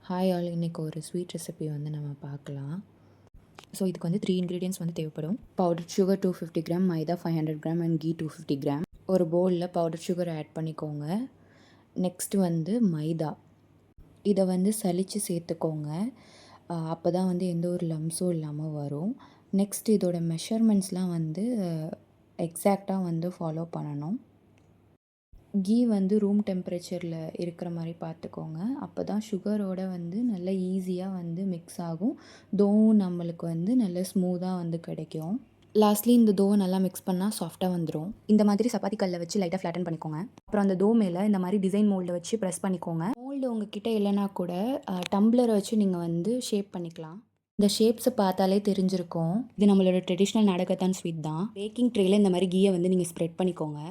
Hi all, இன்றைக்கி ஒரு sweet recipe வந்து நம்ம பார்க்கலாம். ஸோ இதுக்கு வந்து 3 இன்க்ரீடியன்ட்ஸ் வந்து தேவைப்படும். Powder sugar 250 gram, maida 500 gram and ghee 250 gram. ஒரு பவுலில் பவுடர் சுகர் ஆட் பண்ணிக்கோங்க. நெக்ஸ்ட்டு வந்து மைதா, இதை வந்து சலித்து சேர்த்துக்கோங்க. அப்போ தான் வந்து எந்த ஒரு லம்ஸும் இல்லாமல் வரும். நெக்ஸ்ட் இதோட மெஷர்மெண்ட்ஸ்லாம் வந்து எக்ஸாக்டாக வந்து ஃபாலோ பண்ணணும். கீ வந்து ரூம் டெம்பரேச்சரில் இருக்கிற மாதிரி பார்த்துக்கோங்க. அப்போ தான் சுகரோட வந்து நல்லா ஈஸியாக வந்து மிக்ஸ் ஆகும். தோவும் நம்மளுக்கு வந்து நல்ல ஸ்மூத்தாக வந்து கிடைக்கும். லாஸ்ட்லி இந்த தோவை நல்லா மிக்ஸ் பண்ணால் சாஃப்டாக வந்துடும். இந்த மாதிரி சப்பாத்தி கல்லை வச்சு லைட்டாக ஃப்ளாட்டன் பண்ணிக்கோங்க. அப்புறம் அந்த தோ மேலே இந்த மாதிரி டிசைன் மோல்டை வச்சு ப்ரெஸ் பண்ணிக்கோங்க. மோல்டு உங்ககிட்ட இல்லைனா கூட டம்ளரை வச்சு நீங்கள் வந்து ஷேப் பண்ணிக்கலாம். இந்த ஷேப்ஸை பார்த்தாலே தெரிஞ்சிருக்கும், இது நம்மளோட ட்ரெடிஷ்னல் நாடகத்தான் ஸ்வீட் தான். பேக்கிங் ட்ரேயில் இந்த மாதிரி கீயை வந்து நீங்கள் ஸ்ப்ரெட் பண்ணிக்கோங்க.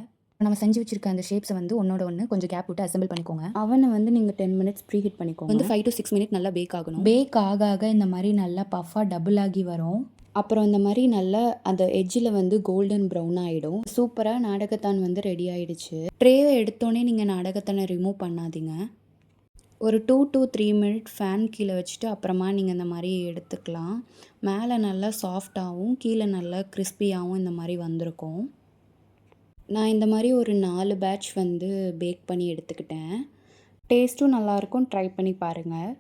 நம்ம செஞ்சு வச்சிருக்க அந்த ஷேப்ஸை வந்து ஒன்னோட ஒன்று கொஞ்சம் கேப் விட்டு அசெம்பிள் பண்ணிக்கோங்க. அவனை வந்து நீங்கள் 10 மினிட்ஸ் ப்ரீ ஹீட் பண்ணிக்கோங்க. வந்து 5 to 6 மினிட் நல்லா பேக் ஆகணும். பேக் ஆக ஆக இந்த மாதிரி நல்லா பஃபாக டபுள் ஆகி வரும். அப்புறம் இந்த மாதிரி நல்லா அந்த எட்ஜில் வந்து கோல்டன் ப்ரௌன் ஆகிடும். சூப்பராக நாடகத்தான் வந்து ரெடி ஆகிடுச்சு. ட்ரேவை எடுத்தோடனே நீங்கள் நாடகத்தானை ரிமூவ் பண்ணாதீங்க. ஒரு 2 to 3 மினிட் ஃபேன் கீழே வச்சுட்டு அப்புறமா நீங்கள் இந்த மாதிரி எடுத்துக்கலாம். மேலே நல்லா சாஃப்டாகவும் கீழே நல்லா கிறிஸ்பியாகவும் இந்த மாதிரி வந்திருக்கும். நான் இந்த மாதிரி ஒரு 4 பேட்ச் வந்து பேக் பண்ணி எடுத்துக்கிட்டேன். டேஸ்ட்டும் நல்லாயிருக்கும், ட்ரை பண்ணி பாருங்கள்.